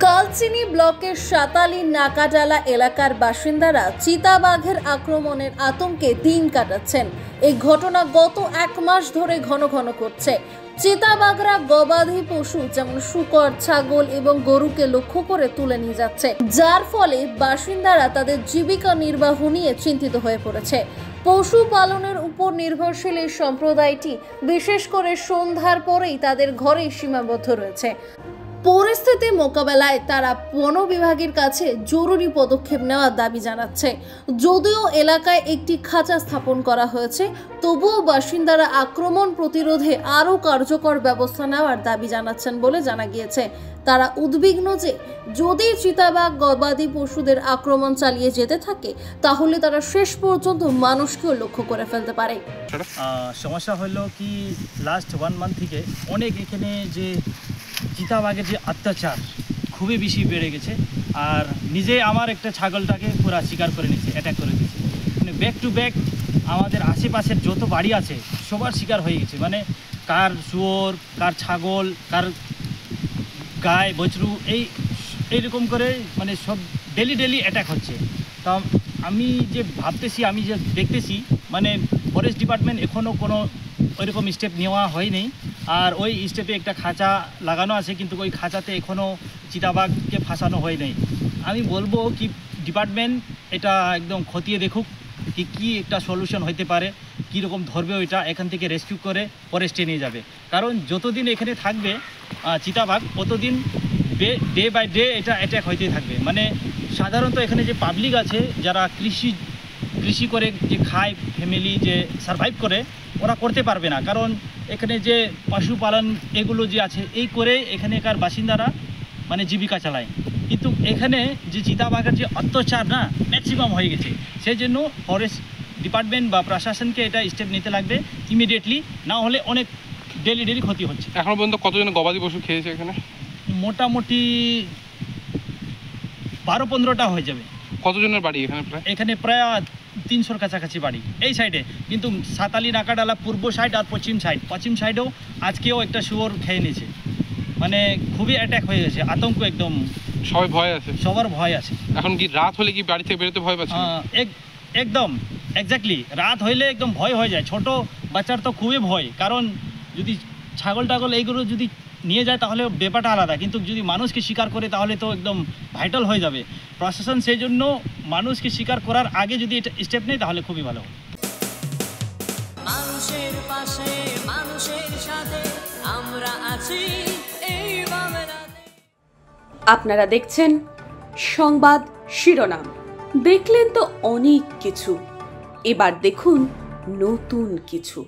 কালচিনি ব্লকের সাতালি নাকাডালা এলাকার বাসিন্দারা চিতাবাঘের আক্রমণের আতঙ্কে দিন কাটাচ্ছেন। এই ঘটনা গত এক মাস ধরে ঘন ঘন ঘটছে। চিতাবাঘরা গবাদি পশু যেমন শূকর, ছাগল এবং গরুকে লক্ষ্য করে তুলে নিয়ে যাচ্ছে, যার ফলে বাসিন্দারা তাদের জীবিকা নির্বাহ নিয়ে চিন্তিত হয়ে পড়েছে। পশুপালনের উপর নির্ভরশীল এই সম্প্রদায়টি বিশেষ করে সন্ধ্যার পরেই তাদের ঘরেই সীমাবদ্ধ রয়েছে। পরিস্থিতি মোকাবেলায় তারা বন বিভাগের কাছে জরুরি পদক্ষেপ নেওয়ার দাবি জানাচ্ছে। যদিও এলাকায় একটি খাঁচা স্থাপন করা হয়েছে, তবুও বাসিন্দারা আক্রমণ প্রতিরোধে আরও কার্যকর ব্যবস্থা নেওয়ার দাবি জানাচ্ছেন বলে জানা গিয়েছে। তারা উদ্বিগ্ন যে যদি চিতাবাঘ গবাদি পশুদের আক্রমণ চালিয়ে যেতে থাকে তাহলে তারা শেষ পর্যন্ত মানুষকেও লক্ষ্য করে ফেলতে পারে। সমস্যা হলো কি, লাস্ট 1 মান্থ থেকে অনেক এখানে যে চিতাবাঘের যে অত্যাচার খুবই বেশি বেড়ে গেছে। আর নিজে আমার একটা ছাগলটাকে পুরো শিকার করে নিচ্ছে, অ্যাটাক করে দিচ্ছে। মানে ব্যাক টু ব্যাক আমাদের আশেপাশের যত বাড়ি আছে সবার শিকার হয়ে গেছে। মানে কার শুয়োর, কার ছাগল, কার গায়ে বছরু, এইরকম করে মানে সব ডেলি অ্যাটাক হচ্ছে। তা আমি যে ভাবতেছি, আমি যে দেখতেছি, মানে ফরেস্ট ডিপার্টমেন্ট এখনও কোনো ওইরকম স্টেপ নেওয়া হয়নি। আর ওই স্টেপে একটা খাঁচা লাগানো আছে, কিন্তু ওই খাঁচাতে এখনও চিতাবাঘকে ফাঁসানো হয় নাই। আমি বলবো কি ডিপার্টমেন্ট এটা একদম খতিয়ে দেখুক কি একটা সলিউশন হইতে পারে, কীরকম ধরবে ওইটা, এখান থেকে রেস্কিউ করে ফরেস্টে নিয়ে যাবে। কারণ যতদিন এখানে থাকবে চিতাবাঘ ততদিন ডে বাই ডে এটা অ্যাটাক হইতেই থাকবে। মানে সাধারণত এখানে যে পাবলিক আছে যারা কৃষি করে যে খায়, ফ্যামিলি যে সারভাইভ করে, ওরা করতে পারবে না। কারণ এখানে যে পশুপালন এগুলো যে আছে, এই করে এখানেকার বাসিন্দারা মানে জীবিকা চালায়। কিন্তু এখানে যে চিতাবাঘের যে অত্যাচার না ম্যাক্সিমাম হয়ে গেছে, সেই জন্য ফরেস্ট ডিপার্টমেন্ট বা প্রশাসনকে এটা স্টেপ নিতে লাগবে ইমিডিয়েটলি, না হলে অনেক ডেলি ক্ষতি হচ্ছে। এখন পর্যন্ত কতজন গবাদি পশু খেয়েছে এখানে? মোটামুটি 12-15টা হয়ে যাবে। কতজনের বাড়ি এখানে? প্রায় 300-র কাছাকাছি বাড়ি এই সাইডে। কিন্তু সাতালি নাকাডালা পূর্ব সাইড আর পশ্চিম সাইডেও আজকেও একটা শুয়োর খেয়ে নিয়েছে। মানে খুবই অ্যাটাক হয়ে গেছে, আতঙ্ক একদম, সবাই ভয় আছে, সবার ভয় আছে। এখন কি রাত হলে কি বাড়ি থেকে বেরোতে ভয় পাচ্ছে? একদম এক্স্যাক্টলি, রাত হইলে একদম ভয় হয়ে যায়। ছোট বাচ্চার তো খুবই ভয়, কারণ যদি ছাগল টাগল এইগুলো যদি নিয়ে যায় তাহলে ব্যাপারটা আলাদা, কিন্তু যদি মানুষকে শিকার করে তাহলে তো একদম ভাইটাল হয়ে যাবে। প্রশাসন সেই জন্য মানুষকে শিকার করার আগে যদি এটা স্টেপ নেয় তাহলে খুবই ভালো। মানুষের পাশে, মানুষের সাথে আমরা আছি এই বাংলাতে। আপনারা দেখছেন সংবাদ শিরোনাম। দেখলেন তো অনেক কিছু, এবার দেখুন নতুন কিছু।